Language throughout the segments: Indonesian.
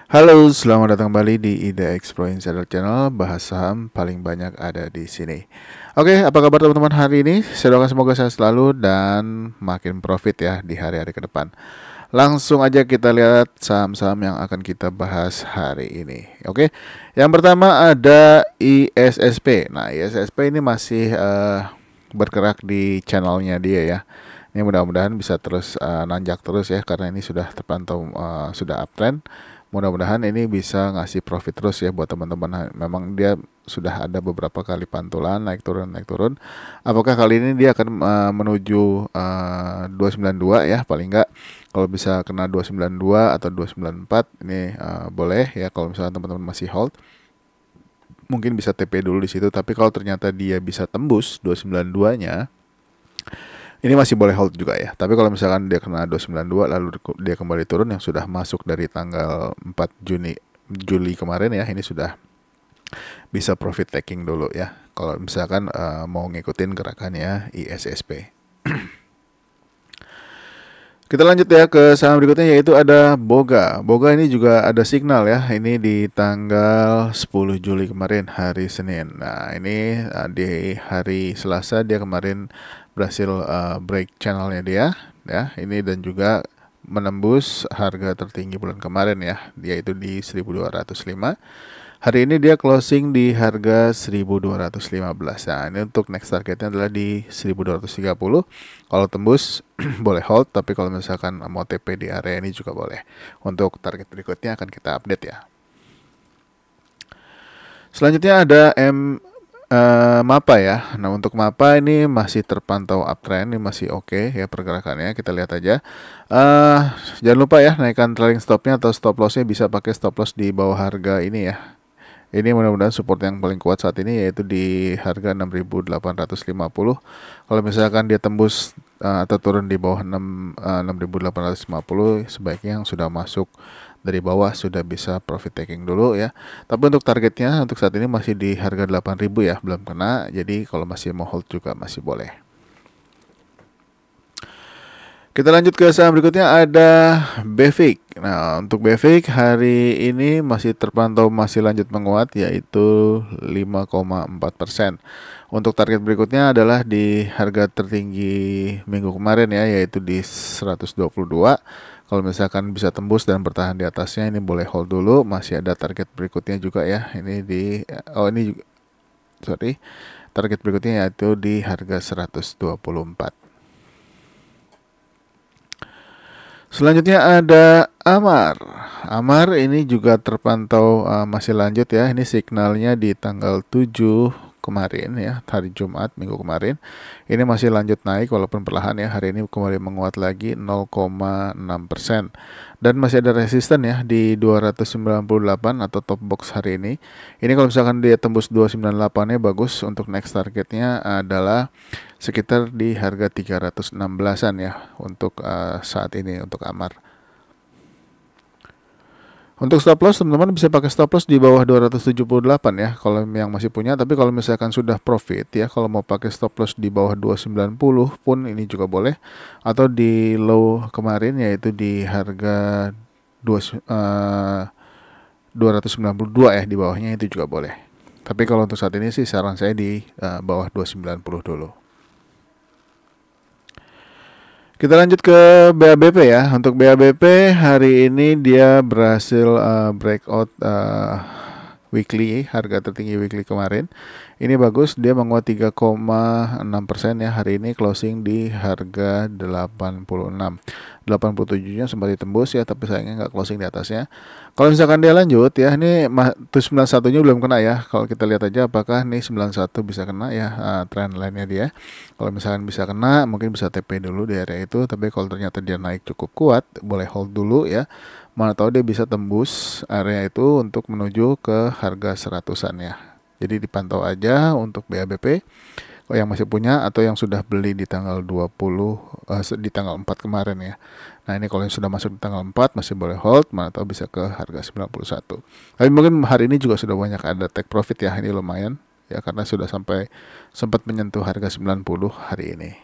Halo, selamat datang kembali di IDX Pro Insider Channel. Bahas saham paling banyak ada di sini. Oke, apa kabar teman-teman hari ini? Saya doakan semoga sehat selalu dan makin profit ya di hari-hari ke depan. Langsung aja kita lihat saham-saham yang akan kita bahas hari ini. Oke, yang pertama ada ISSP. Nah, ISSP ini masih bergerak di channelnya dia ya. Ini mudah-mudahan bisa terus nanjak terus ya, karena ini sudah terpantau sudah uptrend. Mudah-mudahan ini bisa ngasih profit terus ya buat teman-teman. Memang dia sudah ada beberapa kali pantulan naik turun. Apakah kali ini dia akan menuju 292 ya, paling enggak kalau bisa kena 292 atau 294 ini boleh ya. Kalau misalnya teman-teman masih hold, mungkin bisa TP dulu di situ. Tapi kalau ternyata dia bisa tembus 292-nya, ini masih boleh hold juga ya. Tapi kalau misalkan dia kena 292 lalu dia kembali turun, yang sudah masuk dari tanggal 4 Juli kemarin ya, ini sudah bisa profit taking dulu ya. Kalau misalkan mau ngikutin gerakannya ISSP. Kita lanjut ya ke saham berikutnya, yaitu ada Boga. Boga ini juga ada signal ya. Ini di tanggal 10 Juli kemarin, hari Senin. Nah, ini di hari Selasa dia kemarin berhasil break channelnya dia ya. Ini dan juga menembus harga tertinggi bulan kemarin ya, yaitu di 1205. Hari ini dia closing di harga 1215. Nah, ini untuk next targetnya adalah di 1230. Kalau tembus boleh hold, tapi kalau misalkan mau TP di area ini juga boleh. Untuk target berikutnya akan kita update ya. Selanjutnya ada MAPA ya. Nah, untuk MAPA ini masih terpantau uptrend, ini masih oke ya pergerakannya. Kita lihat aja. Jangan lupa ya, naikkan trailing stopnya atau stop lossnya bisa pakai stop loss di bawah harga ini ya. Ini mudah-mudahan support yang paling kuat saat ini, yaitu di harga 6.850. Kalau misalkan dia tembus atau turun di bawah 6.850, sebaiknya yang sudah masuk dari bawah sudah bisa profit taking dulu ya. Tapi untuk targetnya untuk saat ini masih di harga 8.000 ya, belum kena. Jadi kalau masih mau hold juga masih boleh. Kita lanjut ke saham berikutnya, ada BEVIC. Nah, untuk BEVIC hari ini masih terpantau masih lanjut menguat, yaitu 5,4%. Untuk target berikutnya adalah di harga tertinggi minggu kemarin ya, yaitu di 122. Kalau misalkan bisa tembus dan bertahan di atasnya, ini boleh hold dulu. Masih ada target berikutnya juga ya. Ini di target berikutnya yaitu di harga 124. Selanjutnya ada Amar. Amar ini juga terpantau masih lanjut ya. Ini signalnya di tanggal 7 kemarin ya, hari Jumat minggu kemarin. Ini masih lanjut naik walaupun perlahan ya. Hari ini kembali menguat lagi 0,6%. Dan masih ada resisten ya di 298 atau top box hari ini. Ini kalau misalkan dia tembus 298-nya bagus. Untuk next targetnya adalah sekitar di harga 316-an ya untuk saat ini untuk Amar. Untuk stop loss teman-teman bisa pakai stop loss di bawah 278 ya kalau yang masih punya. Tapi kalau misalkan sudah profit ya, kalau mau pakai stop loss di bawah 290 pun ini juga boleh. Atau di low kemarin yaitu di harga 292 ya, di bawahnya itu juga boleh. Tapi kalau untuk saat ini sih saran saya di bawah 290 dulu. Kita lanjut ke BABP ya. Untuk BABP hari ini dia berhasil breakout weekly, harga tertinggi weekly kemarin. Ini bagus, dia menguat 3,6% ya. Hari ini closing di harga 86. 87-nya sempat ditembus ya, tapi sayangnya nggak closing di atasnya. Kalau misalkan dia lanjut ya, ini 91-nya belum kena ya. Kalau kita lihat aja apakah nih 91 bisa kena ya, trend line-nya dia. Kalau misalkan bisa kena, mungkin bisa TP dulu di area itu. Tapi kalau ternyata dia naik cukup kuat, boleh hold dulu ya. Mana tahu dia bisa tembus area itu untuk menuju ke harga 100-an ya. Jadi dipantau aja untuk BABP. Kalau yang masih punya atau yang sudah beli di tanggal 20 di tanggal 4 kemarin ya. Nah, ini kalau yang sudah masuk di tanggal 4 masih boleh hold, mana tahu bisa ke harga 91. Tapi mungkin hari ini juga sudah banyak ada take profit ya, ini lumayan ya karena sudah sampai sempat menyentuh harga 90 hari ini.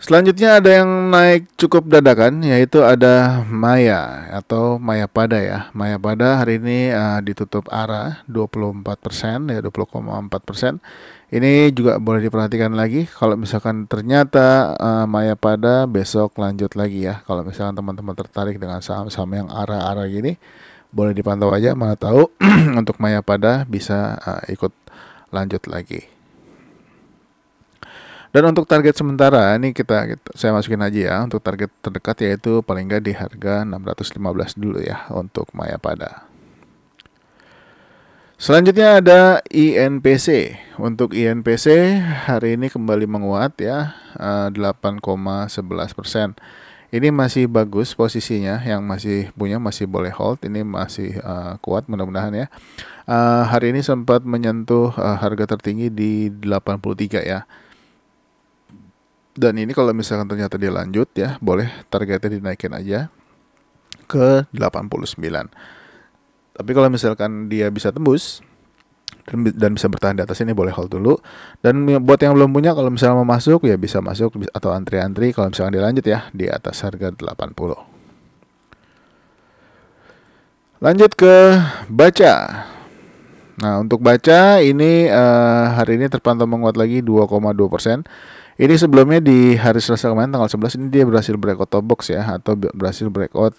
Selanjutnya ada yang naik cukup dadakan, yaitu ada Maya atau Maya Pada ya. Maya Pada hari ini ditutup arah 24% ya, 20,4%. Ini juga boleh diperhatikan lagi kalau misalkan ternyata Maya Pada besok lanjut lagi ya. Kalau misalkan teman-teman tertarik dengan saham-saham yang arah-arah gini, boleh dipantau aja, mana tahu untuk Maya Pada bisa ikut lanjut lagi. Dan untuk target sementara ini saya masukin aja ya, untuk target terdekat yaitu paling nggak di harga 615 dulu ya untuk Maya Pada. Selanjutnya ada INPC. Untuk INPC hari ini kembali menguat ya, 8,11%. Ini masih bagus posisinya, yang masih punya masih boleh hold, ini masih kuat mudah-mudahan ya. Hari ini sempat menyentuh harga tertinggi di 83 ya. Dan ini kalau misalkan ternyata dia lanjut ya, boleh targetnya dinaikin aja ke 89. Tapi kalau misalkan dia bisa tembus dan bisa bertahan di atas ini, boleh hold dulu. Dan buat yang belum punya, kalau misalnya mau masuk ya bisa masuk atau antri-antri kalau misalkan dia lanjut ya di atas harga 80. Lanjut ke Baca. Nah, untuk Baca ini hari ini terpantau menguat lagi 2,2%. Ini sebelumnya di hari Selasa kemarin tanggal 11 ini dia berhasil breakout top box ya, atau berhasil breakout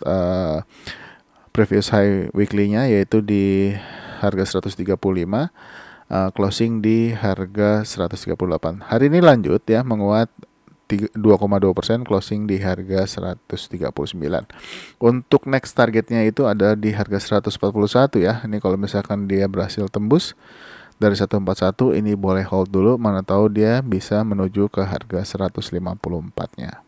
previous high weekly-nya yaitu di harga 135, closing di harga 138. Hari ini lanjut ya menguat 2,2%, closing di harga 139. Untuk next targetnya itu ada di harga 141 ya. Ini kalau misalkan dia berhasil tembus dari 141 ini boleh hold dulu, mana tahu dia bisa menuju ke harga 154-nya.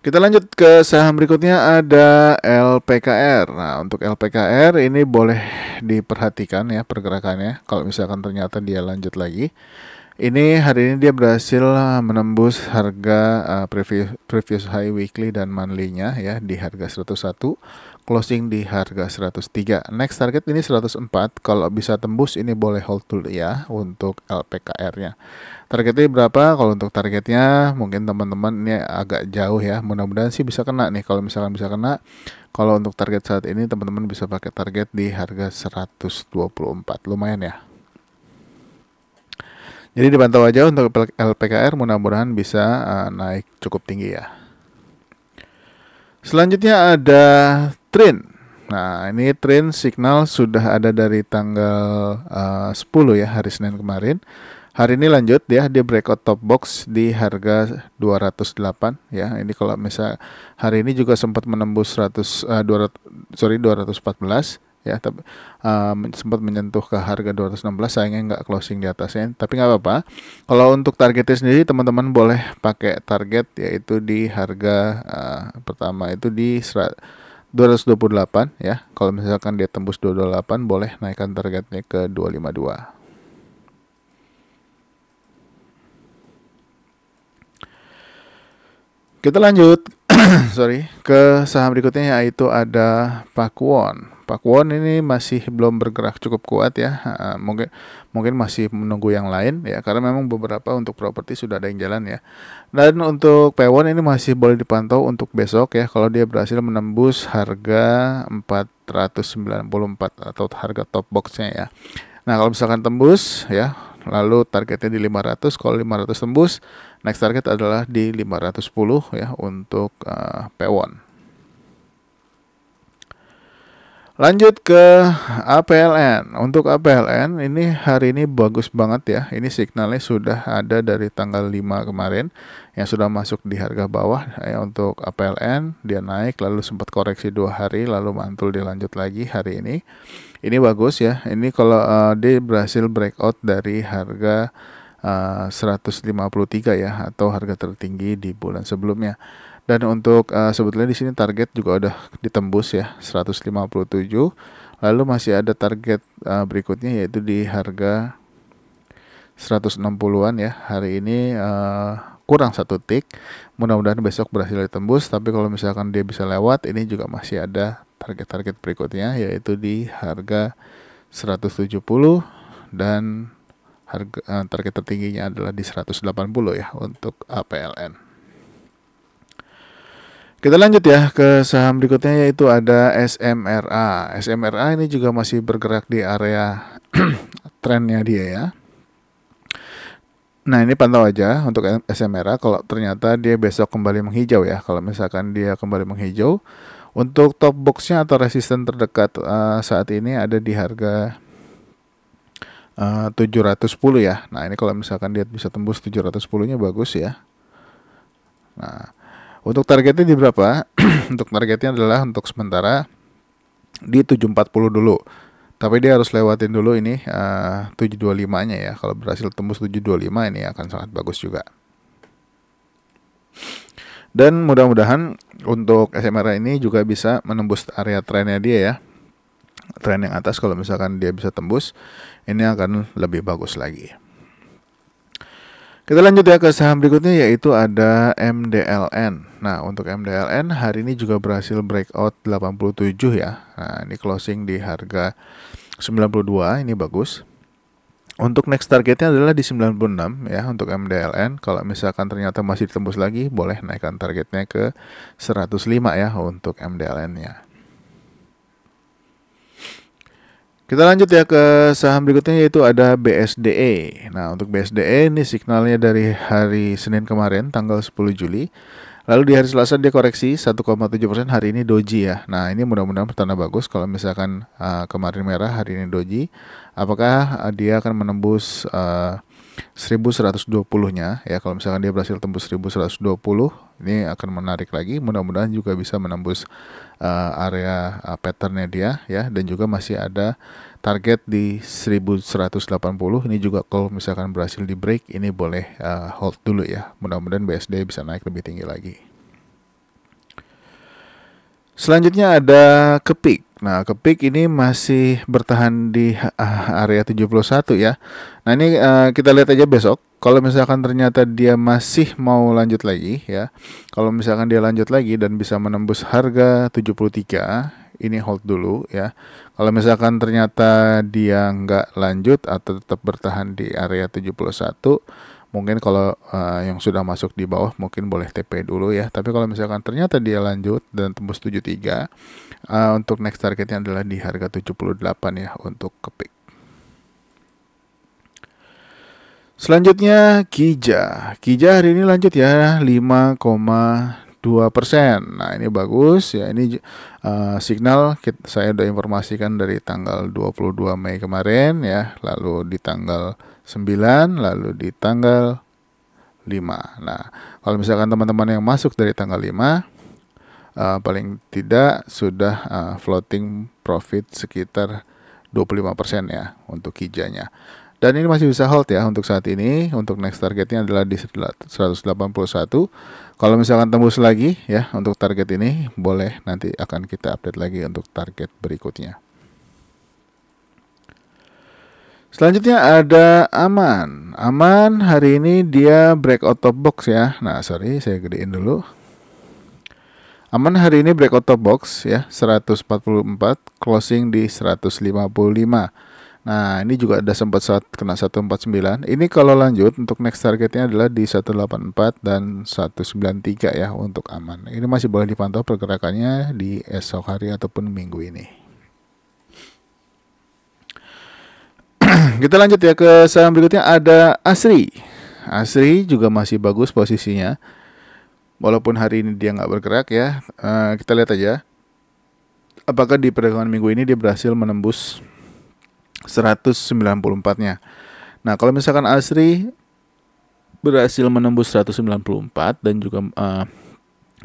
Kita lanjut ke saham berikutnya, ada LPKR. Nah, untuk LPKR ini boleh diperhatikan ya pergerakannya. Kalau misalkan ternyata dia lanjut lagi, ini hari ini dia berhasil menembus harga previous high weekly dan monthly-nya ya di harga 101, closing di harga 103. Next target ini 104. Kalau bisa tembus ini boleh hold dulu ya untuk LPKR-nya. Targetnya berapa? Kalau untuk targetnya mungkin teman-teman ini agak jauh ya. Mudah-mudahan sih bisa kena nih. Kalau misalkan bisa kena, kalau untuk target saat ini teman-teman bisa pakai target di harga 124. Lumayan ya. Jadi dipantau aja untuk LPKR, mudah-mudahan bisa naik cukup tinggi ya. Selanjutnya ada Trin. Nah, ini Trin signal sudah ada dari tanggal 10 ya, hari Senin kemarin. Hari ini lanjut ya, dia breakout top box di harga 208 ya. Ini kalau misal hari ini juga sempat menembus 214 ya, tapi sempat menyentuh ke harga 216, sayangnya nggak closing di atasnya, tapi nggak apa-apa. Kalau untuk targetnya sendiri teman-teman boleh pakai target yaitu di harga pertama itu di 228 ya. Kalau misalkan dia tembus 228 boleh naikkan targetnya ke 252. Kita lanjut ke saham berikutnya yaitu ada Pakuwon. Pakuwon ini masih belum bergerak cukup kuat ya, mungkin masih menunggu yang lain ya, karena memang beberapa untuk properti sudah ada yang jalan ya. Dan untuk Pakuwon ini masih boleh dipantau untuk besok ya, kalau dia berhasil menembus harga 494 atau harga top boxnya ya. Nah, kalau misalkan tembus ya, lalu targetnya di 500, kalau 500 tembus, next target adalah di 510 ya untuk Pakuwon. Lanjut ke APLN. Untuk APLN ini hari ini bagus banget ya. Ini signalnya sudah ada dari tanggal 5 kemarin yang sudah masuk di harga bawah ya. Untuk APLN dia naik lalu sempat koreksi 2 hari lalu mantul, dia lanjut lagi hari ini. Ini bagus ya. Ini kalau dia berhasil breakout dari harga 153 ya, atau harga tertinggi di bulan sebelumnya. Dan untuk sebetulnya di sini target juga udah ditembus ya, 157. Lalu masih ada target berikutnya yaitu di harga 160-an ya. Hari ini kurang 1 tick. Mudah-mudahan besok berhasil ditembus, tapi kalau misalkan dia bisa lewat, ini juga masih ada target-target berikutnya yaitu di harga 170 dan Harga target tertingginya adalah di 180 ya untuk APLN. Kita lanjut ya ke saham berikutnya, yaitu ada SMRA. SMRA ini juga masih bergerak di area trennya dia ya. Nah, ini pantau aja untuk SMRA kalau ternyata dia besok kembali menghijau ya. Kalau misalkan dia kembali menghijau, untuk top boxnya atau resisten terdekat saat ini ada di harga 710 ya. Nah, ini kalau misalkan dia bisa tembus 710-nya bagus ya. Nah, untuk targetnya di berapa? Untuk targetnya adalah untuk sementara di 740 dulu. Tapi dia harus lewatin dulu ini 725-nya ya. Kalau berhasil tembus 725 ini akan sangat bagus juga. Dan mudah-mudahan untuk SMRA ini juga bisa menembus area trennya dia ya. Tren yang atas kalau misalkan dia bisa tembus, ini akan lebih bagus lagi. Kita lanjut ya ke saham berikutnya, yaitu ada MDLN. Nah, untuk MDLN hari ini juga berhasil breakout 87 ya. Nah, ini closing di harga 92, ini bagus. Untuk next targetnya adalah di 96 ya untuk MDLN. Kalau misalkan ternyata masih ditembus lagi, boleh naikkan targetnya ke 105 ya untuk MDLN-nya. Kita lanjut ya ke saham berikutnya, yaitu ada BSDE. Nah, untuk BSDE ini signalnya dari hari Senin kemarin tanggal 10 Juli. Lalu di hari Selasa dia koreksi 1,7%, hari ini doji ya. Nah, ini mudah-mudahan pertanda bagus kalau misalkan kemarin merah, hari ini doji. Apakah dia akan menembus 1120-nya ya. Kalau misalkan dia berhasil tembus 1120, ini akan menarik lagi. Mudah-mudahan juga bisa menembus area patternnya dia ya, dan juga masih ada target di 1180. Ini juga kalau misalkan berhasil di break, ini boleh hold dulu ya. Mudah-mudahan BSD bisa naik lebih tinggi lagi. Selanjutnya ada Kepik. Nah, Kepik ini masih bertahan di area 71 ya. Nah, ini kita lihat aja besok. Kalau misalkan ternyata dia masih mau lanjut lagi ya. Kalau misalkan dia lanjut lagi dan bisa menembus harga 73, ini hold dulu ya. Kalau misalkan ternyata dia nggak lanjut atau tetap bertahan di area 71, mungkin kalau yang sudah masuk di bawah mungkin boleh TP dulu ya. Tapi kalau misalkan ternyata dia lanjut dan tembus 73, untuk next targetnya adalah di harga 78 ya untuk Kepik. Selanjutnya Kija. Kija hari ini lanjut ya 5,2%. Nah, ini bagus ya. Ini signal saya udah informasikan dari tanggal 22 Mei kemarin ya, lalu di tanggal 9, lalu di tanggal 5. Nah, kalau misalkan teman-teman yang masuk dari tanggal 5, paling tidak sudah floating profit sekitar 25% ya untuk Kijanya. Dan ini masih bisa hold ya untuk saat ini. Untuk next targetnya adalah di 181. Kalau misalkan tembus lagi ya untuk target ini, boleh nanti akan kita update lagi untuk target berikutnya. Selanjutnya ada Aman. Aman hari ini dia breakout top box ya. Nah, sorry saya gedein dulu. Aman hari ini breakout top box ya, 144, closing di 155. Nah, ini juga ada sempat saat kena 149. Ini kalau lanjut untuk next targetnya adalah di 184 dan 193 ya untuk Aman. Ini masih boleh dipantau pergerakannya di esok hari ataupun minggu ini. Kita lanjut ya ke saham berikutnya, ada Asri. Asri juga masih bagus posisinya. Walaupun hari ini dia nggak bergerak ya. Kita lihat aja apakah di perdagangan minggu ini dia berhasil menembus 194-nya. Nah, kalau misalkan Asri berhasil menembus 194 dan juga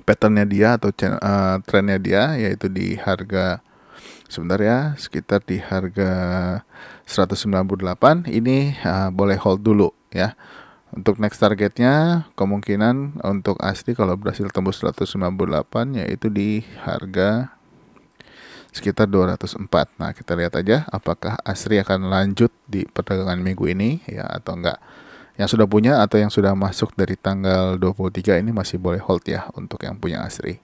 patternnya dia atau trennya dia yaitu di harga sebentar ya, sekitar di harga 198, ini boleh hold dulu ya. Untuk next targetnya kemungkinan untuk Asri kalau berhasil tembus 198 yaitu di harga sekitar 204. Nah, kita lihat aja apakah Asri akan lanjut di perdagangan minggu ini ya atau enggak. Yang sudah punya atau yang sudah masuk dari tanggal 23 ini masih boleh hold ya untuk yang punya Asri.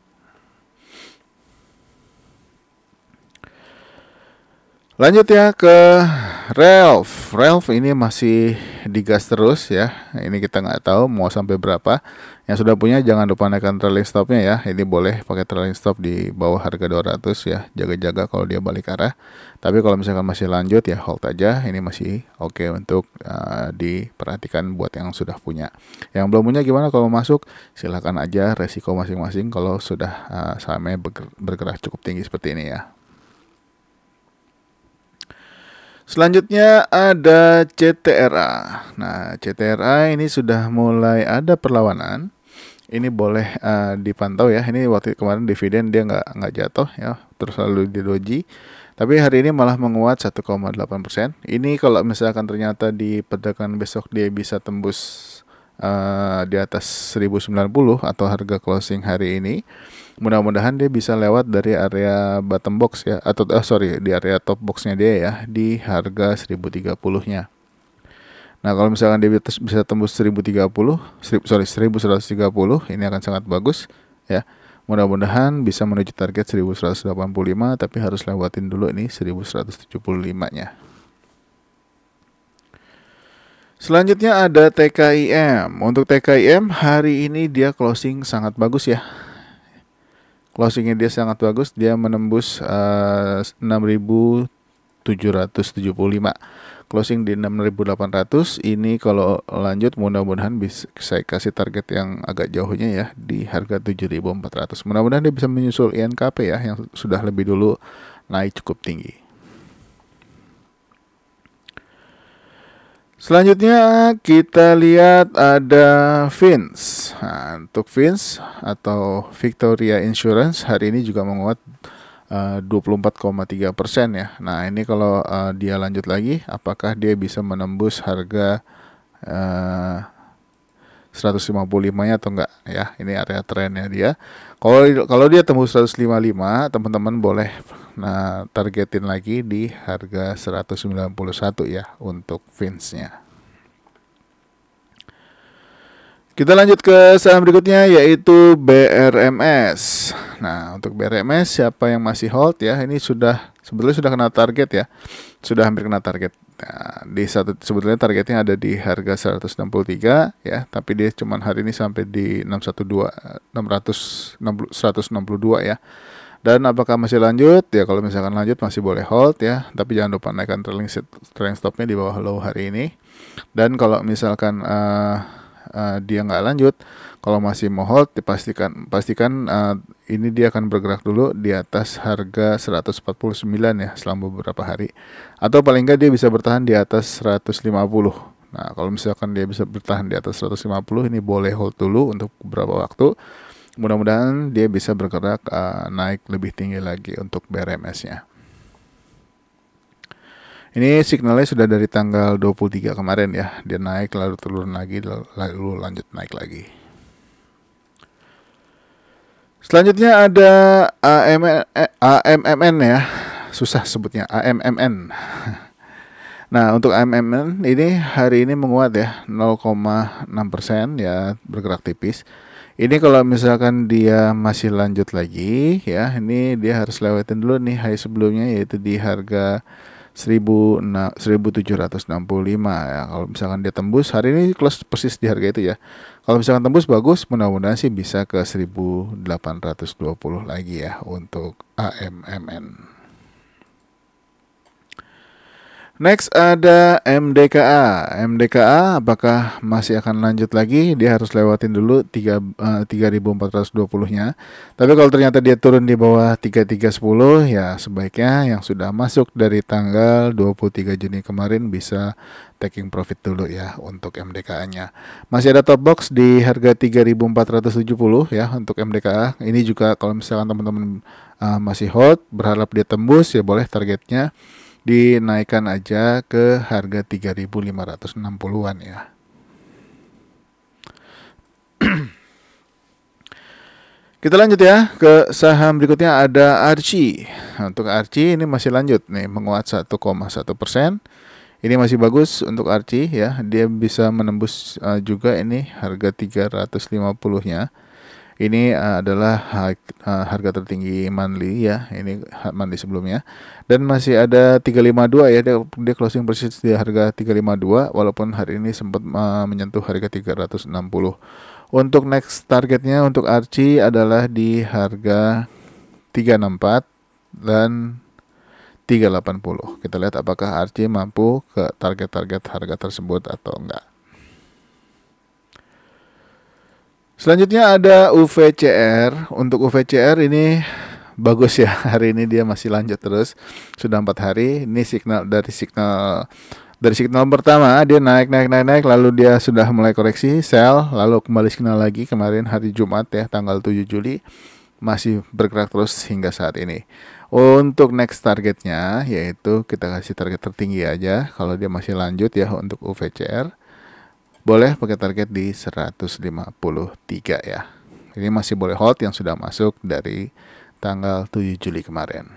Lanjut ya ke Ralph. Ralph ini masih digas terus ya. Ini kita nggak tahu mau sampai berapa. Yang sudah punya jangan lupa naikkan trailing stopnya ya. Ini boleh pakai trailing stop di bawah harga 200 ya. Jaga-jaga kalau dia balik arah. Tapi kalau misalkan masih lanjut ya hold aja. Ini masih oke untuk diperhatikan buat yang sudah punya. Yang belum punya gimana kalau masuk? Silahkan aja, resiko masing-masing kalau sudah sahamnya bergerak cukup tinggi seperti ini ya. Selanjutnya ada CTRA. Nah, CTRA ini sudah mulai ada perlawanan. Ini boleh dipantau ya. Ini waktu kemarin dividen dia nggak jatuh ya, terus lalu di doji. Tapi hari ini malah menguat 1,8%. Ini kalau misalkan ternyata di perdagangan besok dia bisa tembus di atas 1090 atau harga closing hari ini, mudah-mudahan dia bisa lewat dari area bottom box ya, atau di area top boxnya dia ya, di harga 1030-nya. Nah, kalau misalkan dia bisa tembus 1130, ini akan sangat bagus ya. Mudah-mudahan bisa menuju target 1185, tapi harus lewatin dulu ini 1175-nya. Selanjutnya ada TKIM. Untuk TKIM hari ini dia closing sangat bagus ya. Closingnya dia sangat bagus. Dia menembus 6.775. Closing di 6.800. Ini kalau lanjut mudah-mudahan bisa saya kasih target yang agak jauhnya ya di harga 7.400. Mudah-mudahan dia bisa menyusul INKP ya yang sudah lebih dulu naik cukup tinggi. Selanjutnya kita lihat ada Fins. Nah, untuk Fins atau Victoria Insurance hari ini juga menguat 24,3% ya. Nah, ini kalau dia lanjut lagi, apakah dia bisa menembus harga 155-nya atau enggak ya? Ini area trennya dia. Kalau dia tembus 155, teman-teman boleh targetin lagi di harga 191 ya untuk Fins-nya. Kita lanjut ke saham berikutnya yaitu BRMS. Nah, untuk BRMS siapa yang masih hold ya? Ini sebetulnya sudah kena target ya. Sudah hampir kena target. Nah, sebetulnya targetnya ada di harga 163 ya, tapi dia cuman hari ini sampai di 162 ya. Dan apakah masih lanjut? Ya kalau misalkan lanjut masih boleh hold ya, tapi jangan lupa naikkan trailing stopnya di bawah low hari ini. Dan kalau misalkan dia nggak lanjut, kalau masih mau hold pastikan ini dia akan bergerak dulu di atas harga 149 ya selama beberapa hari, atau paling nggak dia bisa bertahan di atas 150. Nah, kalau misalkan dia bisa bertahan di atas 150, ini boleh hold dulu untuk beberapa waktu. Mudah-mudahan dia bisa bergerak naik lebih tinggi lagi untuk BRMS-nya. Ini signalnya sudah dari tanggal 23 kemarin ya. Dia naik lalu turun lagi lalu lanjut naik lagi. Selanjutnya ada AMMN ya. Susah sebutnya, AMMN. Nah, untuk AMMN ini hari ini menguat ya, 0,6% ya, bergerak tipis. Ini kalau misalkan dia masih lanjut lagi ya, ini dia harus lewatin dulu nih high sebelumnya yaitu di harga 1765 ya. Kalau misalkan dia tembus, hari ini close persis di harga itu ya. Kalau misalkan tembus bagus, mudah-mudahan sih bisa ke 1820 lagi ya untuk AMMN. Next ada MDKA. MDKA apakah masih akan lanjut lagi? Dia harus lewatin dulu 3.420-nya. Tapi kalau ternyata dia turun di bawah 3310 ya sebaiknya yang sudah masuk dari tanggal 23 Juni kemarin bisa taking profit dulu ya untuk MDKA-nya. Masih ada top box di harga 3.470 ya untuk MDKA. Ini juga kalau misalkan teman-teman masih hold, berharap dia tembus ya boleh targetnya dinaikkan aja ke harga 3.560-an ya. Kita lanjut ya ke saham berikutnya ada Archie. Untuk Archie ini masih lanjut nih menguat 1,1%. Ini masih bagus untuk Archie ya. Dia bisa menembus juga ini harga 350-nya. Ini adalah harga tertinggi monthly ya, ini monthly sebelumnya. Dan masih ada 352 ya, dia closing persis di harga 352 walaupun hari ini sempat menyentuh harga 360. Untuk next targetnya untuk Archie adalah di harga 364 dan 380. Kita lihat apakah Archie mampu ke target-target harga tersebut atau enggak. Selanjutnya ada UVCR. Untuk UVCR ini bagus ya, hari ini dia masih lanjut terus, sudah 4 hari. Ini dari signal pertama dia naik, lalu dia sudah mulai koreksi, sell, lalu kembali signal lagi kemarin hari Jumat ya, tanggal 7 Juli, masih bergerak terus hingga saat ini. Untuk next targetnya yaitu kita kasih target tertinggi aja, kalau dia masih lanjut ya untuk UVCR, boleh pakai target di 153 ya. Ini masih boleh hold yang sudah masuk dari tanggal 7 Juli kemarin.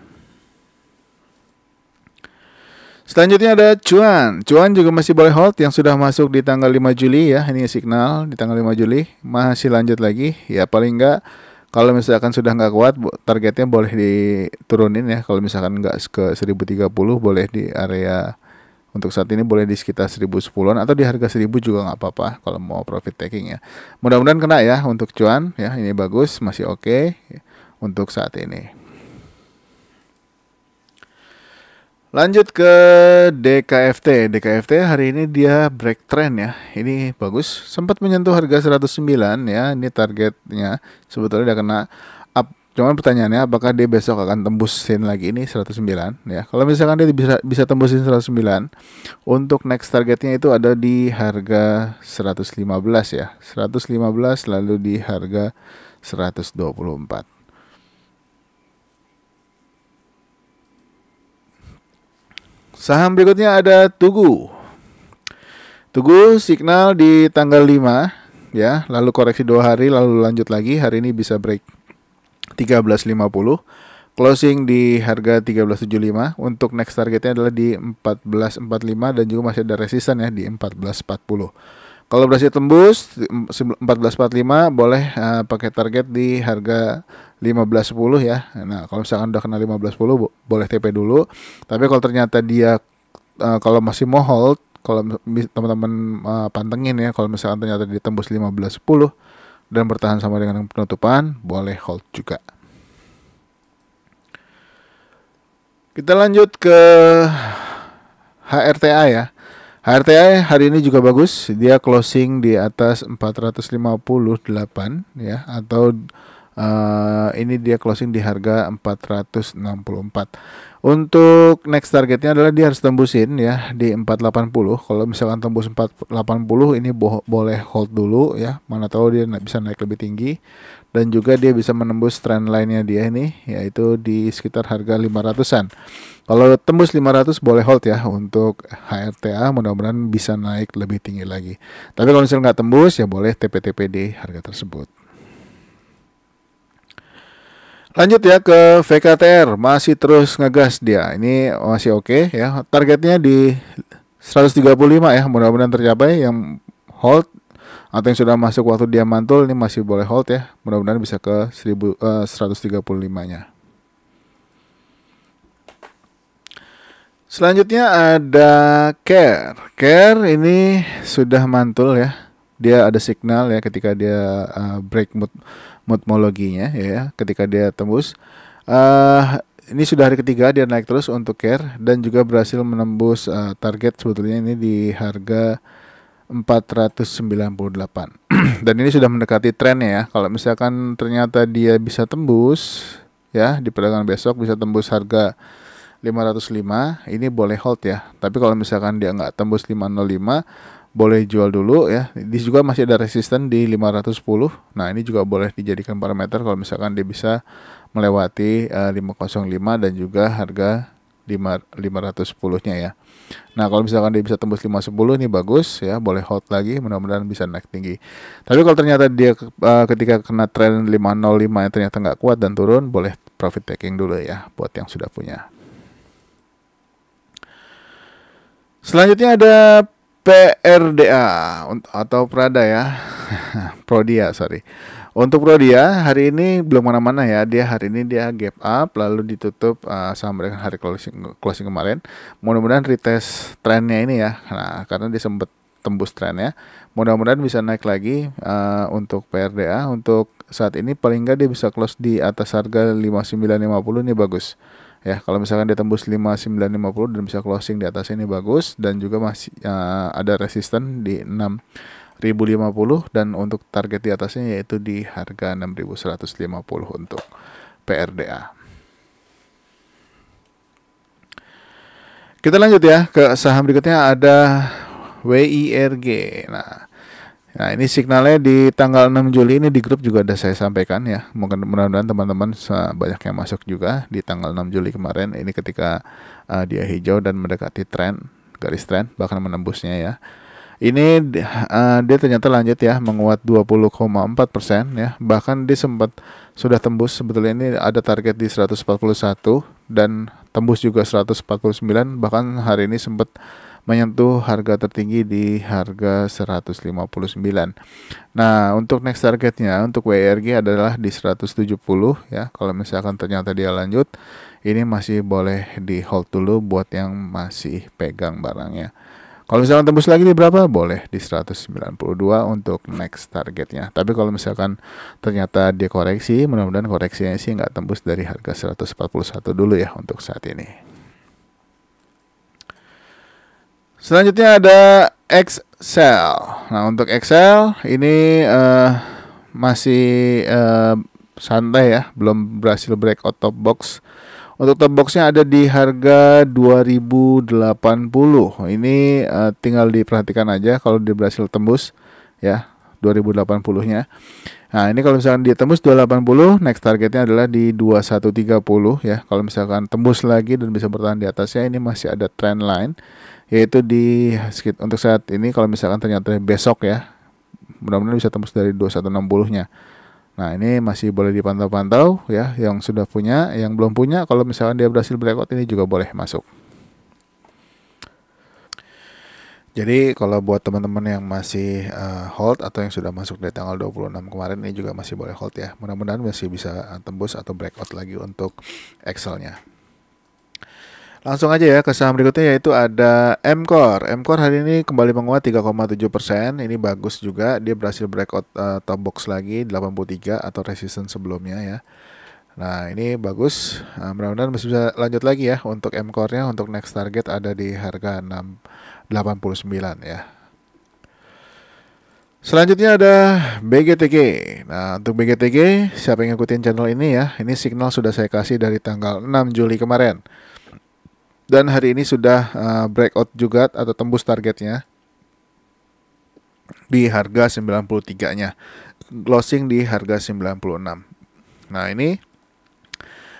Selanjutnya ada cuan. Cuan juga masih boleh hold yang sudah masuk di tanggal 5 Juli ya. Ini signal di tanggal 5 Juli. Masih lanjut lagi. Ya paling enggak kalau misalkan sudah nggak kuat, targetnya boleh diturunin ya. Kalau misalkan nggak ke 1030, boleh di area, untuk saat ini boleh di sekitar 1010-an atau di harga 1000 juga nggak apa-apa kalau mau profit taking ya. Mudah-mudahan kena ya untuk cuan ya. Ini bagus, masih oke untuk saat ini. Lanjut ke DKFT. DKFT hari ini dia break trend ya. Ini bagus, sempat menyentuh harga 109 ya. Ini targetnya sebetulnya udah kena up. Cuman pertanyaannya apakah dia besok akan tembusin lagi ini 109 ya. Kalau misalkan dia bisa tembusin 109, untuk next targetnya itu ada di harga 115 ya. 115 lalu di harga 124. Saham berikutnya ada Tugu. Tugu signal di tanggal 5 ya, lalu koreksi 2 hari lalu lanjut lagi. Hari ini bisa break 13.50. Closing di harga 13.75. Untuk next targetnya adalah di 14.45 dan juga masih ada resisten ya di 14.40. Kalau berhasil tembus 14.45 boleh pakai target di harga 15.10 ya. Nah, kalau misalkan udah kena 15.10 boleh TP dulu. Tapi kalau ternyata dia kalau masih mau hold, kalau teman-teman pantengin ya, kalau misalkan ternyata ditembus 15.10 dan bertahan sama dengan penutupan, boleh hold juga. Kita lanjut ke HRTA ya. HRTA hari ini juga bagus, dia closing di atas 458 ya, atau ini dia closing di harga 464. Untuk next targetnya adalah dia harus tembusin ya di 480. Kalau misalkan tembus 480 ini boleh hold dulu ya, mana tahu dia bisa naik lebih tinggi. Dan juga dia bisa menembus trend line-nya dia ini, yaitu di sekitar harga 500-an. Kalau tembus 500 boleh hold ya untuk HRTA, mudah-mudahan bisa naik lebih tinggi lagi. Tapi kalau misalnya nggak tembus ya boleh TP-TP di harga tersebut. Lanjut ya ke VKTR, masih terus ngegas dia. Ini masih oke ya. Targetnya di 135 ya, mudah-mudahan tercapai. Yang hold atau yang sudah masuk waktu dia mantul ini masih boleh hold ya. Mudah-mudahan bisa ke 135-nya. Selanjutnya ada Care. Care ini sudah mantul ya. Dia ada signal ya ketika dia break moodmologinya ya, ketika dia tembus. Ini sudah hari ketiga dia naik terus untuk Care dan juga berhasil menembus target sebetulnya ini di harga 498. Dan ini sudah mendekati trennya ya. Kalau misalkan ternyata dia bisa tembus ya di perdagangan besok bisa tembus harga 505, ini boleh hold ya. Tapi kalau misalkan dia nggak tembus 505, boleh jual dulu ya. Di juga masih ada resisten di 510. Nah, ini juga boleh dijadikan parameter kalau misalkan dia bisa melewati 505 dan juga harga 510-nya ya. Nah, kalau misalkan dia bisa tembus 510 ini bagus ya, boleh hold lagi, mudah-mudahan bisa naik tinggi. Tapi kalau ternyata dia ketika kena tren 505 yang ternyata nggak kuat dan turun, boleh profit taking dulu ya buat yang sudah punya. Selanjutnya ada PRDA atau Prada ya. Prodia, sorry. Untuk Prodia hari ini belum mana-mana ya. Dia hari ini dia gap up lalu ditutup sama dengan hari closing kemarin. Mudah-mudahan retest trennya ini ya. Nah, karena dia sempat tembus trennya. Mudah-mudahan bisa naik lagi untuk PRDA. Untuk saat ini paling nggak dia bisa close di atas harga 5950 ini bagus. Ya, kalau misalkan dia tembus 5950 dan bisa closing di atas ini bagus, dan juga masih ada resisten di 6.050, dan untuk target di atasnya yaitu di harga 6.150 untuk PRDA. Kita lanjut ya ke saham berikutnya, ada WIRG. Nah, ini signalnya di tanggal 6 Juli ini di grup juga ada saya sampaikan ya. Mudah-mudahan teman-teman banyak yang masuk juga di tanggal 6 Juli kemarin. Ini ketika dia hijau dan mendekati tren, garis tren, bahkan menembusnya ya. Ini dia ternyata lanjut ya, menguat 20,4% ya. Bahkan dia sempat sudah tembus, sebetulnya ini ada target di 141 dan tembus juga 149, bahkan hari ini sempat menyentuh harga tertinggi di harga 159. Nah, untuk next targetnya untuk WIRG adalah di 170 ya. Kalau misalkan ternyata dia lanjut, ini masih boleh di hold dulu buat yang masih pegang barangnya. Kalau misalkan tembus lagi di berapa? Boleh di 192 untuk next targetnya. Tapi kalau misalkan ternyata dia koreksi, mudah-mudahan koreksinya sih nggak tembus dari harga 141 dulu ya untuk saat ini. Selanjutnya ada Excel. Nah, untuk Excel ini masih santai ya, belum berhasil breakout top box. Untuk top boxnya ada di harga 2080. Ini tinggal diperhatikan aja kalau dia berhasil tembus ya 2080-nya. Nah, ini kalau misalkan dia tembus 280, next targetnya adalah di 2130 ya. Kalau misalkan tembus lagi dan bisa bertahan di atasnya, ini masih ada trend line, yaitu di untuk saat ini kalau misalkan ternyata besok ya, mudah-mudahan bisa tembus dari 2160-nya. Nah, ini masih boleh dipantau-pantau ya, yang sudah punya, yang belum punya, kalau misalkan dia berhasil breakout ini juga boleh masuk. Jadi kalau buat teman-teman yang masih hold atau yang sudah masuk dari tanggal 26 kemarin, ini juga masih boleh hold ya. Mudah-mudahan masih bisa tembus atau breakout lagi untuk Excel-nya. Langsung aja ya ke saham berikutnya, yaitu ada M-Core. M-Core hari ini kembali menguat 3,7%. Ini bagus juga, dia berhasil breakout top box lagi 83 atau resistance sebelumnya ya. Nah, ini bagus. Mudah-mudahan masih bisa lanjut lagi ya untuk M-Core-nya. Untuk next target ada di harga 689 ya. Selanjutnya ada BGTG. Nah, untuk BGTG, siapa yang ngikutin channel ini ya, ini signal sudah saya kasih dari tanggal 6 Juli kemarin. Dan hari ini sudah breakout juga atau tembus targetnya di harga 93-nya. Closing di harga 96. Nah, ini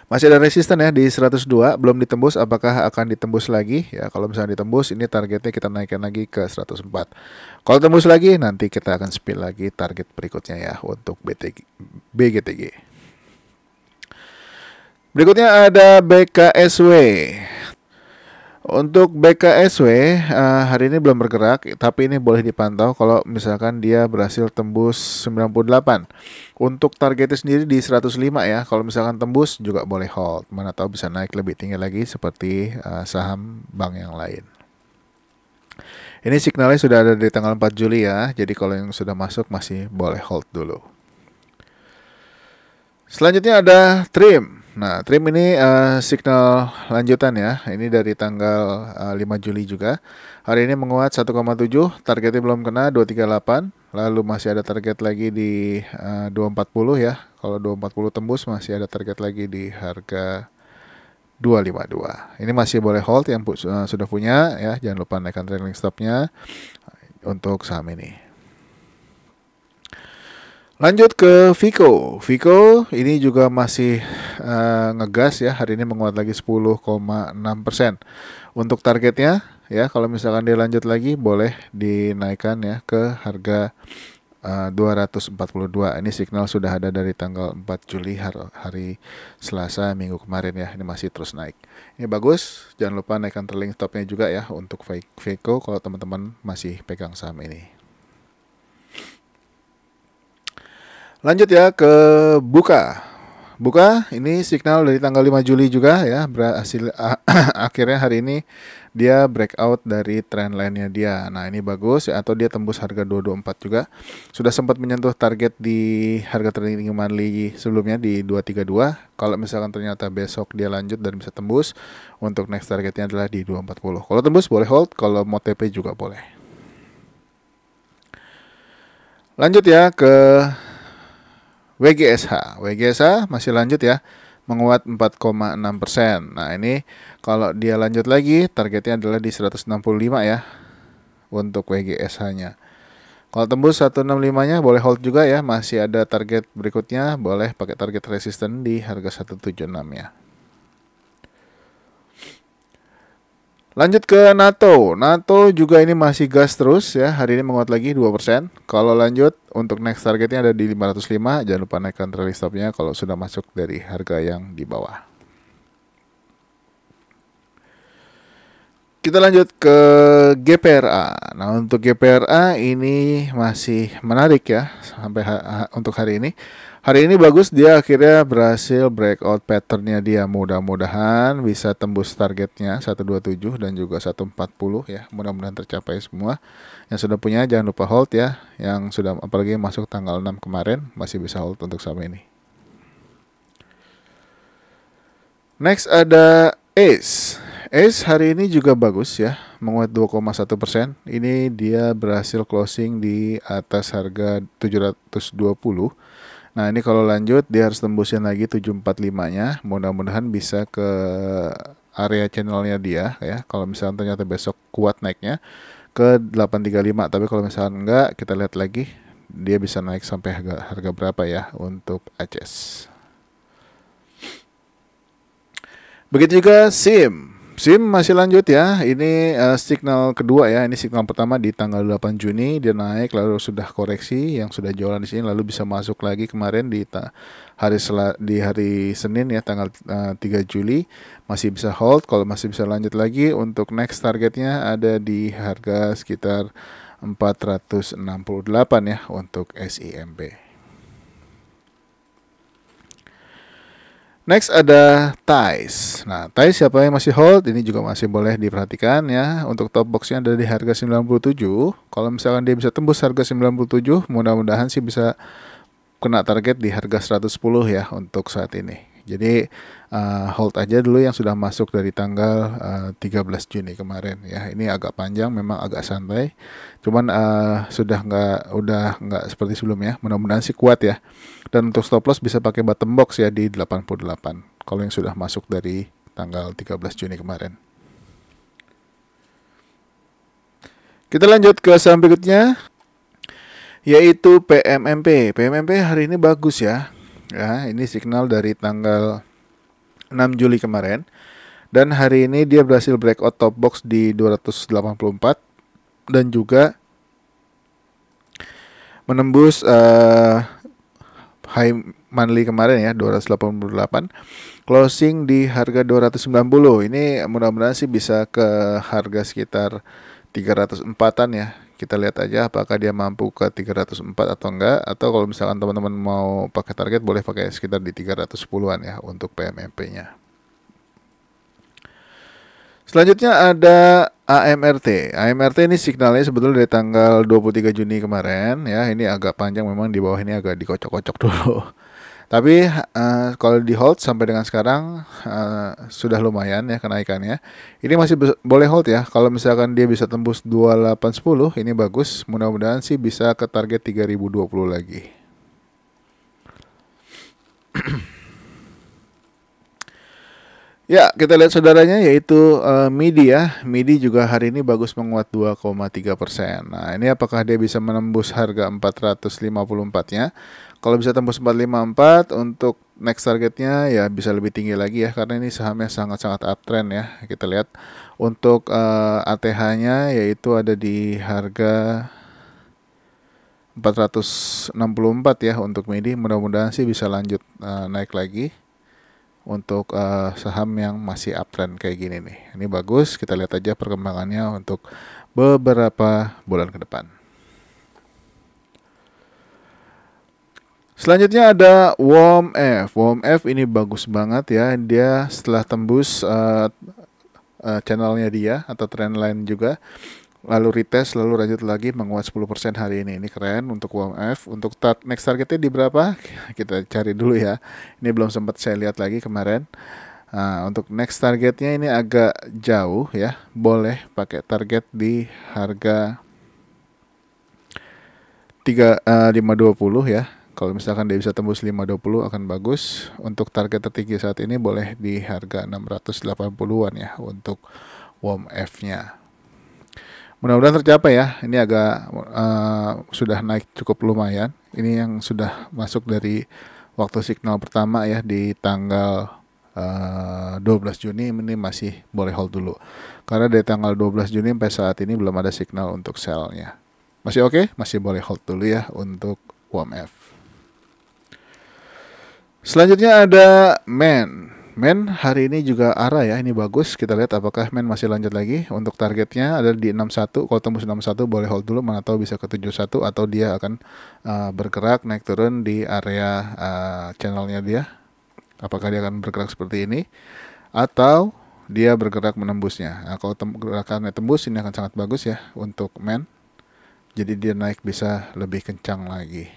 masih ada resisten ya di 102, belum ditembus. Apakah akan ditembus lagi? Ya, kalau misalnya ditembus, ini targetnya kita naikkan lagi ke 104. Kalau tembus lagi, nanti kita akan spill lagi target berikutnya ya untuk BGTG. Berikutnya ada BKSW. Untuk BKSW hari ini belum bergerak, tapi ini boleh dipantau kalau misalkan dia berhasil tembus 98. Untuk targetnya sendiri di 105 ya. Kalau misalkan tembus juga boleh hold. Mana tahu bisa naik lebih tinggi lagi seperti saham bank yang lain. Ini signalnya sudah ada di tanggal 4 Juli ya. Jadi kalau yang sudah masuk masih boleh hold dulu. Selanjutnya ada Trim. Nah, Trim ini signal lanjutan ya. Ini dari tanggal 5 Juli juga. Hari ini menguat 1,7, targetnya belum kena 238. Lalu masih ada target lagi di 240 ya. Kalau 240 tembus masih ada target lagi di harga 252. Ini masih boleh hold yang sudah punya ya. Jangan lupa naikkan trailing stopnya untuk saham ini. Lanjut ke Vico. Vico ini juga masih ngegas ya. Hari ini menguat lagi 10,6%. Untuk targetnya ya, kalau misalkan dia lanjut lagi boleh dinaikkan ya ke harga 242. Ini signal sudah ada dari tanggal 4 Juli hari Selasa minggu kemarin ya. Ini masih terus naik. Ini bagus. Jangan lupa naikkan trailing stopnya juga ya untuk Vico kalau teman-teman masih pegang saham ini. Lanjut ya ke Buka. Buka ini signal dari tanggal 5 Juli juga ya, berhasil akhirnya hari ini dia breakout dari trendline-nya dia. Nah, ini bagus ya, atau dia tembus harga 224 juga. Sudah sempat menyentuh target di harga tertinggi monthly sebelumnya di 232. Kalau misalkan ternyata besok dia lanjut dan bisa tembus, untuk next targetnya adalah di 240. Kalau tembus boleh hold, kalau mau TP juga boleh. Lanjut ya ke WGSH. WGSH masih lanjut ya, menguat 4,6%. Nah, ini kalau dia lanjut lagi, targetnya adalah di 165 ya untuk WGSH-nya. Kalau tembus 165-nya boleh hold juga ya, masih ada target berikutnya, boleh pakai target resisten di harga 176 ya. Lanjut ke NATO. NATO juga ini masih gas terus ya. Hari ini menguat lagi 2%. Kalau lanjut untuk next targetnya ada di 505. Jangan lupa naikkan trailing stopnya kalau sudah masuk dari harga yang di bawah. Kita lanjut ke GPRA. Nah, untuk GPRA ini masih menarik ya sampai untuk hari ini. Hari ini bagus, dia akhirnya berhasil breakout patternnya dia. Mudah-mudahan bisa tembus targetnya 127 dan juga 140 ya. Mudah-mudahan tercapai semua. Yang sudah punya jangan lupa hold ya. Yang sudah apalagi masuk tanggal 6 kemarin masih bisa hold untuk sama ini. Next ada ACE. ACE hari ini juga bagus ya, menguat 2,1%. Ini dia berhasil closing di atas harga 720. Nah, ini kalau lanjut dia harus tembusin lagi 745-nya. Mudah-mudahan bisa ke area channelnya dia ya. Kalau misalnya ternyata besok kuat naiknya ke 835, tapi kalau misalnya enggak, kita lihat lagi dia bisa naik sampai harga berapa ya untuk ACES. Begitu juga SIM. SIM masih lanjut ya. Ini signal kedua ya. Ini signal pertama di tanggal 8 Juni dia naik lalu sudah koreksi, yang sudah jualan di sini lalu bisa masuk lagi kemarin di hari Senin ya tanggal 3 Juli masih bisa hold. Kalau masih bisa lanjut lagi untuk next targetnya ada di harga sekitar 468 ya untuk SIMB. Next ada TICE. Nah, TICE siapa yang masih hold? Ini juga masih boleh diperhatikan ya. Untuk top boxnya ada di harga 97. Kalau misalkan dia bisa tembus harga 97, mudah-mudahan sih bisa kena target di harga 110 ya untuk saat ini. Jadi hold aja dulu yang sudah masuk dari tanggal 13 Juni kemarin ya. Ini agak panjang, memang agak santai. Cuman udah nggak seperti sebelumnya. Mudah-mudahan sih kuat ya. Dan untuk stop loss bisa pakai bottom box ya di 88. Kalau yang sudah masuk dari tanggal 13 Juni kemarin. Kita lanjut ke saham berikutnya, yaitu PMMP. PMMP hari ini bagus ya. Ya, ini signal dari tanggal 6 Juli kemarin. Dan hari ini dia berhasil breakout top box di 284 dan juga menembus high monthly kemarin ya 288, closing di harga 290. Ini mudah-mudahan sih bisa ke harga sekitar 304-an ya. Kita lihat aja apakah dia mampu ke 304 atau enggak, atau kalau misalkan teman-teman mau pakai target boleh pakai sekitar di 310-an ya untuk PMMP-nya. Selanjutnya ada AMRT. AMRT ini signalnya sebetulnya dari tanggal 23 Juni kemarin ya. Ini agak panjang, memang di bawah ini agak dikocok-kocok dulu. Tapi kalau di hold sampai dengan sekarang sudah lumayan ya kenaikannya. Ini masih boleh hold ya. Kalau misalkan dia bisa tembus 2810, ini bagus. Mudah-mudahan sih bisa ke target 3020 lagi. Ya, kita lihat saudaranya yaitu MIDI ya. MIDI juga hari ini bagus, menguat 2,3%. Nah, ini apakah dia bisa menembus harga 454-nya? Kalau bisa tembus 454 untuk next targetnya ya bisa lebih tinggi lagi ya, karena ini sahamnya sangat-sangat uptrend ya. Kita lihat untuk ATH-nya yaitu ada di harga 464 ya untuk MIDI. Mudah-mudahan sih bisa lanjut naik lagi untuk saham yang masih uptrend kayak gini nih. Ini bagus, kita lihat aja perkembangannya untuk beberapa bulan ke depan. Selanjutnya ada WOMF. WOMF ini bagus banget ya. Dia setelah tembus channelnya dia atau trendline juga, lalu retest, lalu lanjut lagi menguat 10% hari ini. Ini keren untuk WOMF. Untuk next targetnya di berapa? Kita cari dulu ya. Ini belum sempat saya lihat lagi kemarin. Untuk next targetnya ini agak jauh ya. Boleh pakai target di harga 520 ya. Kalau misalkan dia bisa tembus 520 akan bagus. Untuk target tertinggi saat ini boleh di harga 680-an ya untuk WOMF-nya. Mudah-mudahan tercapai ya. Ini agak sudah naik cukup lumayan. Ini yang sudah masuk dari waktu signal pertama ya di tanggal 12 Juni ini masih boleh hold dulu. Karena dari tanggal 12 Juni sampai saat ini belum ada signal untuk sell-nya. Masih oke? Masih boleh hold dulu ya untuk WOMF. Selanjutnya ada MEN. MEN hari ini juga arah ya, ini bagus. Kita lihat apakah MEN masih lanjut lagi. Untuk targetnya ada di 61. Kalau tembus 61 boleh hold dulu, mana tahu bisa ke 71 atau dia akan bergerak naik turun di area channelnya dia. Apakah dia akan bergerak seperti ini atau dia bergerak menembusnya. Nah, kalau gerakannya tembus ini akan sangat bagus ya untuk MEN. Jadi dia naik bisa lebih kencang lagi.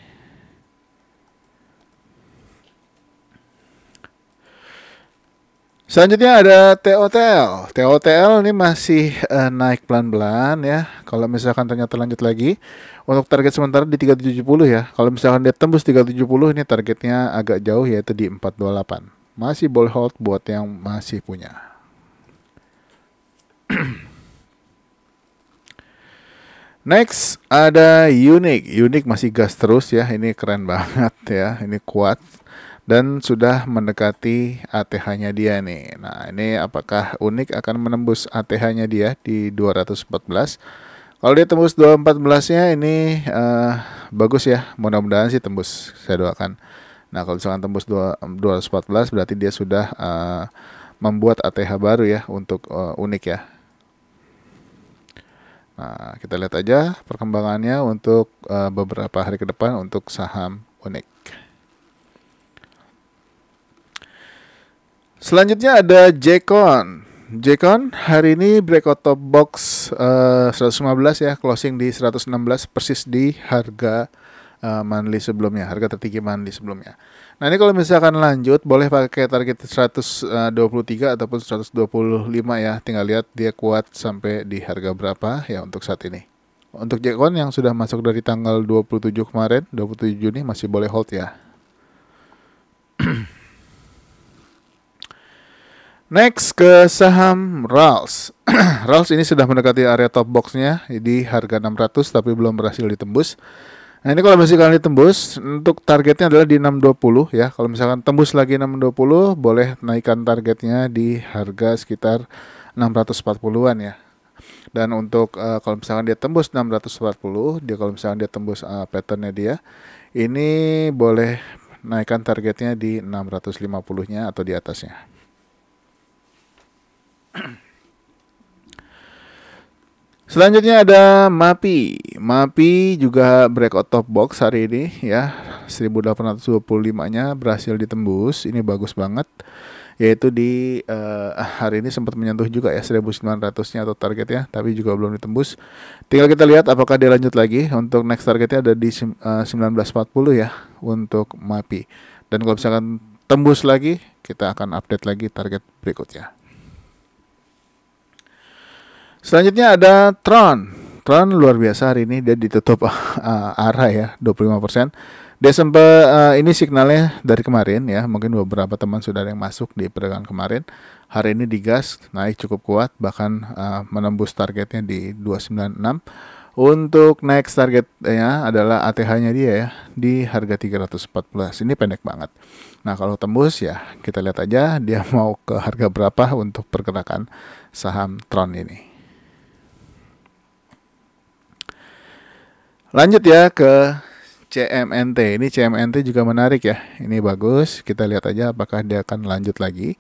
Selanjutnya ada TOTL. TOTL ini masih naik pelan-pelan ya. Kalau misalkan ternyata lanjut lagi, untuk target sementara di 370 ya. Kalau misalkan dia tembus 370 ini targetnya agak jauh yaitu di 428. Masih boleh hold buat yang masih punya. Next ada Unique. Unique masih gas terus ya. Ini keren banget ya. Ini kuat. Dan sudah mendekati ATH-nya dia nih. Nah, ini apakah Unik akan menembus ATH-nya dia di 214? Kalau dia tembus 214-nya ini bagus ya. Mudah-mudahan sih tembus. Saya doakan. Nah, kalau misalkan tembus 214 berarti dia sudah membuat ATH baru ya untuk Unik ya. Nah, kita lihat aja perkembangannya untuk beberapa hari ke depan untuk saham Unik. Selanjutnya ada Jcon. Jcon hari ini breakout top box 115 ya, closing di 116 persis di harga monthly sebelumnya, harga tertinggi monthly sebelumnya. Nah, ini kalau misalkan lanjut boleh pakai target 123 ataupun 125 ya. Tinggal lihat dia kuat sampai di harga berapa ya untuk saat ini. Untuk Jcon yang sudah masuk dari tanggal 27 kemarin, 27 Juni masih boleh hold ya. Next ke saham RALS. RALS ini sudah mendekati area top boxnya di harga 600 tapi belum berhasil ditembus. Nah, ini kalau misalkan ditembus untuk targetnya adalah di 620 ya. Kalau misalkan tembus lagi 620 boleh naikkan targetnya di harga sekitar 640-an ya. Dan untuk kalau misalkan dia tembus 640, dia kalau misalkan dia tembus patternnya dia, ini boleh naikkan targetnya di 650-nya atau di atasnya. Selanjutnya ada MAPI. MAPI juga breakout top box hari ini ya. 1825-nya berhasil ditembus. Ini bagus banget. Yaitu di hari ini sempat menyentuh juga ya 1900-nya atau targetnya, tapi juga belum ditembus. Tinggal kita lihat apakah dia lanjut lagi. Untuk next targetnya ada di 1940 ya untuk MAPI. Dan kalau misalkan tembus lagi, kita akan update lagi target berikutnya. Selanjutnya ada Tron. Tron luar biasa hari ini dia ditutup arah ya 25%. Dia sempat ini signalnya dari kemarin ya. Mungkin beberapa teman sudah ada yang masuk di perdagangan kemarin. Hari ini digas naik cukup kuat bahkan menembus targetnya di 296. Untuk next targetnya adalah ATH-nya dia ya di harga 314. Ini pendek banget. Nah, kalau tembus ya kita lihat aja dia mau ke harga berapa untuk pergerakan saham Tron ini. Lanjut ya ke CMNT. Ini CMNT juga menarik ya. Ini bagus. Kita lihat aja apakah dia akan lanjut lagi.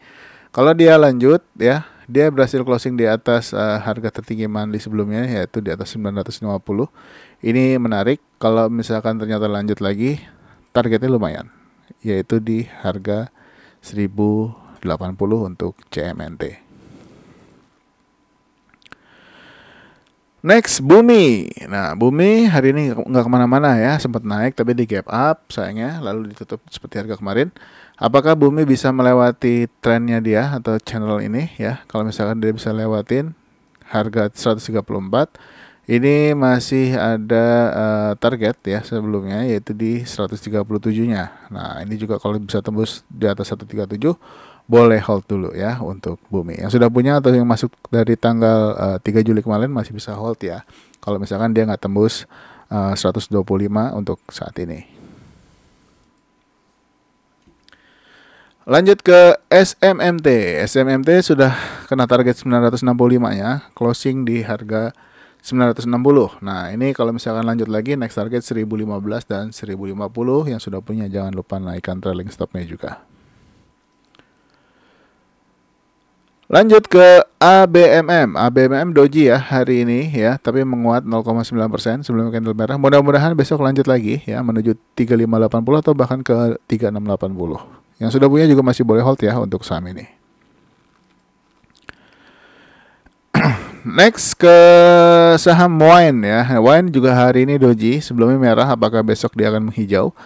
Kalau dia lanjut ya, dia berhasil closing di atas harga tertinggi monthly sebelumnya yaitu di atas 950. Ini menarik. Kalau misalkan ternyata lanjut lagi, targetnya lumayan, yaitu di harga 1080 untuk CMNT. Next, Bumi. Nah, Bumi hari ini nggak kemana-mana ya, sempat naik tapi di gap up sayangnya, lalu ditutup seperti harga kemarin. Apakah Bumi bisa melewati trennya dia atau channel ini ya? Kalau misalkan dia bisa lewatin harga 134, ini masih ada target ya sebelumnya, yaitu di 137-nya. Nah, ini juga kalau bisa tembus di atas 137, boleh hold dulu ya untuk Bumi. Yang sudah punya atau yang masuk dari tanggal 3 Juli kemarin masih bisa hold ya, kalau misalkan dia nggak tembus 125 untuk saat ini. Lanjut ke SMMT. SMMT sudah kena target 965-nya, closing di harga 960. Nah, ini kalau misalkan lanjut lagi, next target 1015 dan 1050. Yang sudah punya jangan lupa naikkan trailing stopnya juga. Lanjut ke ABMM. ABMM doji ya hari ini ya, tapi menguat 0,9% sebelum candle merah. Mudah-mudahan besok lanjut lagi ya menuju 3580 atau bahkan ke 3680. Yang sudah punya juga masih boleh hold ya untuk saham ini. Next ke saham Wine ya. Wine juga hari ini doji, sebelumnya merah, apakah besok dia akan menghijau?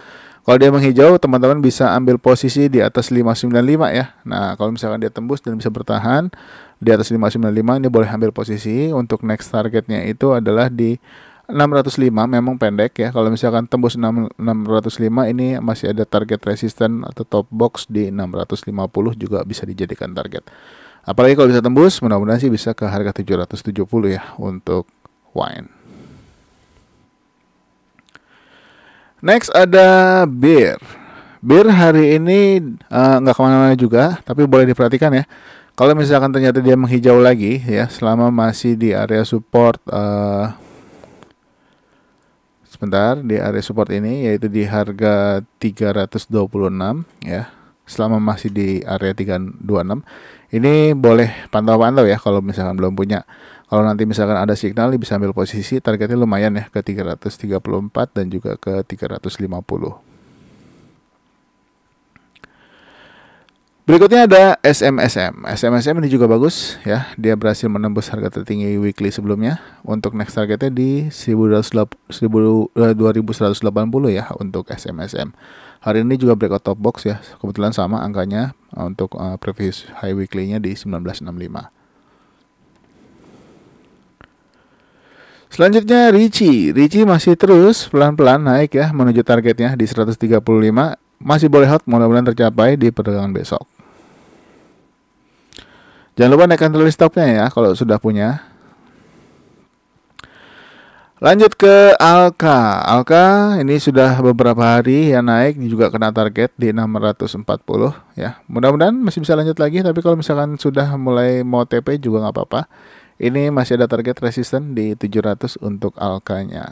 Kalau dia menghijau, teman-teman bisa ambil posisi di atas 595 ya. Nah, kalau misalkan dia tembus dan bisa bertahan di atas 595, ini boleh ambil posisi. Untuk next targetnya itu adalah di 605, memang pendek ya. Kalau misalkan tembus 605, ini masih ada target resisten atau top box di 650 juga bisa dijadikan target. Apalagi kalau bisa tembus, mudah-mudahan sih bisa ke harga 770 ya untuk Wine. Next ada Bir. Bir hari ini nggak kemana-mana juga, tapi boleh diperhatikan ya. Kalau misalkan ternyata dia menghijau lagi ya, selama masih di area support, sebentar, di area support ini yaitu di harga 326 ya. Selama masih di area 326, ini boleh pantau-pantau ya kalau misalkan belum punya. Kalau nanti misalkan ada signal, bisa ambil posisi, targetnya lumayan ya, ke 334 dan juga ke 350. Berikutnya ada SMSM. SMSM ini juga bagus ya, dia berhasil menembus harga tertinggi weekly sebelumnya. Untuk next targetnya di 2180 ya untuk SMSM. Hari ini juga breakout top box ya, kebetulan sama angkanya untuk previous high weekly-nya di 1965. Selanjutnya Ricci masih terus pelan-pelan naik ya menuju targetnya di 135. Masih boleh hold, mudah-mudahan tercapai di perdagangan besok. Jangan lupa naikkan trailing stopnya ya kalau sudah punya. Lanjut ke Alka. Alka ini sudah beberapa hari ya naik, ini juga kena target di 640 ya. Mudah-mudahan masih bisa lanjut lagi, tapi kalau misalkan sudah mulai mau TP juga nggak apa-apa. Ini masih ada target resisten di 700 untuk Alkanya.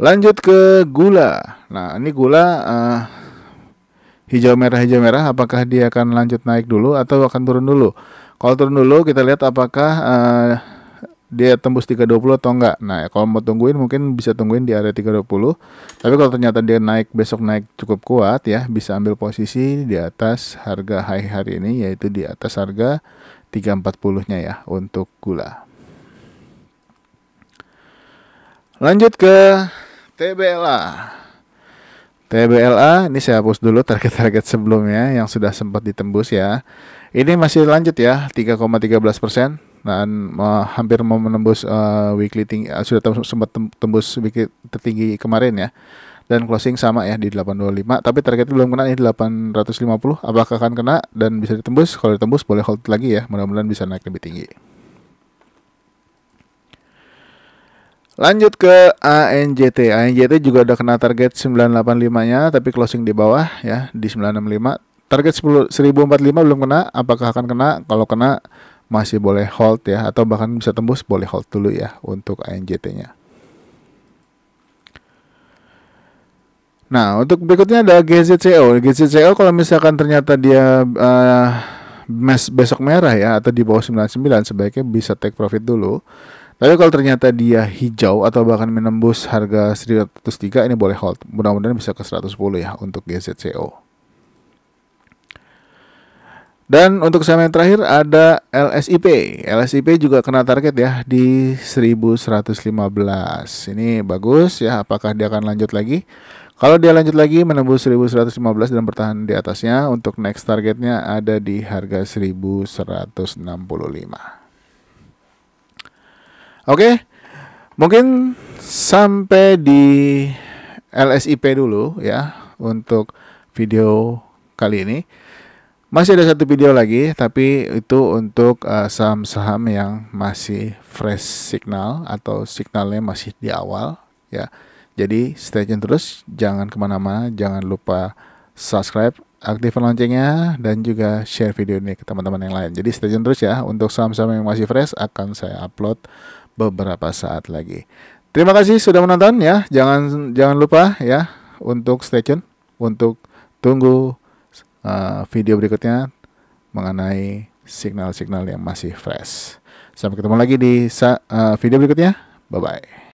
Lanjut ke gula. Nah, ini gula hijau merah, apakah dia akan lanjut naik dulu atau akan turun dulu? Kalau turun dulu, kita lihat apakah dia tembus 320 atau enggak. Nah, kalau mau tungguin mungkin bisa tungguin di area 320. Tapi kalau ternyata dia besok naik cukup kuat ya, bisa ambil posisi di atas harga high hari ini, yaitu di atas harga 340-nya ya untuk gula. Lanjut ke TBLA. TBLA ini saya hapus dulu target-target sebelumnya yang sudah sempat ditembus ya. Ini masih lanjut ya, 3,13%. Dan hampir mau menembus weekly tinggi, sudah sempat tembus weekly tertinggi kemarin ya, dan closing sama ya di 825, tapi targetnya belum kena, ini 850. Apakah akan kena dan bisa ditembus? Kalau ditembus boleh hold lagi ya, mudah-mudahan bisa naik lebih tinggi. Lanjut ke ANJT. ANJT juga udah kena target 985-nya, tapi closing di bawah ya di 965. Target 1045 belum kena, apakah akan kena? Kalau kena masih boleh hold ya, atau bahkan bisa tembus, boleh hold dulu ya untuk ANJT-nya. Nah, untuk berikutnya ada GZCO. GZCO kalau misalkan ternyata dia besok merah ya, atau di bawah 99, sebaiknya bisa take profit dulu. Tapi kalau ternyata dia hijau atau bahkan menembus harga 103, ini boleh hold. Mudah-mudahan bisa ke 110 ya untuk GZCO. Dan untuk saham yang terakhir ada LSIP. LSIP juga kena target ya di 1115. Ini bagus ya, apakah dia akan lanjut lagi? Kalau dia lanjut lagi menembus 1115 dan bertahan di atasnya, untuk next targetnya ada di harga 1165. Oke, mungkin sampai di LSIP dulu ya untuk video kali ini. Masih ada satu video lagi, tapi itu untuk saham-saham yang masih fresh signal atau signalnya masih di awal ya. Jadi stay tune terus, jangan kemana-mana, jangan lupa subscribe, aktifkan loncengnya, dan juga share video ini ke teman-teman yang lain. Jadi stay tune terus ya, untuk saham-saham yang masih fresh akan saya upload beberapa saat lagi. Terima kasih sudah menonton ya, jangan lupa ya untuk stay tune, untuk tunggu video berikutnya mengenai signal-signal yang masih fresh. Sampai ketemu lagi di video berikutnya. Bye-bye.